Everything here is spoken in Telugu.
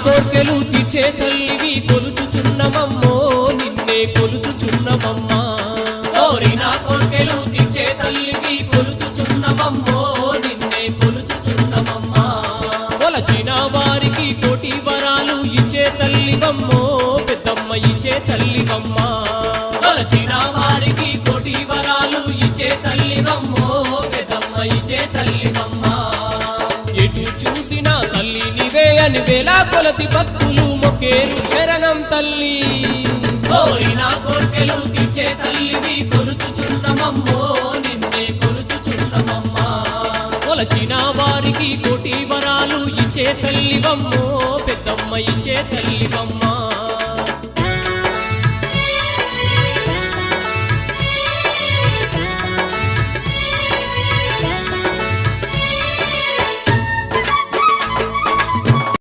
కోర్కెలు తీర్చే తల్లివి కొలుచుచున్నమమ్మో నిన్నే కొలుచుచున్నమమ్మా కోరిన కోర్కెలు తీర్చే తల్లివి కొలుచుచున్నమమ్మో నిన్నే కొలుచుచున్నమమ్మా కొలచిన వారికి కోటి వరాలు ఇచ్చే తల్లివమ్మో పెద్దమ్మ ఇచ్చే తల్లివమ్మా కొలచిన వారికి కోటి వరాలు ఇచ్చే తల్లివమ్మో పెద్దమ్మ ఇచ్చే తల్లివమ్మా ఎటు చూసిన తల్లి నివే అని వేల కొలతి భక్తులు మొక్కేరు శరణం తల్లి కోరిన కోర్కెలు తీర్చే తల్లివి కొలుచుచున్నమమ్మో నిన్నే కొలుచుచున్నమమ్మా కొలచిన వారికి కోటి వరాలు ఇచ్చే తల్లివమ్మో పెద్దమ్మ ఇచ్చే తల్లివమ్మా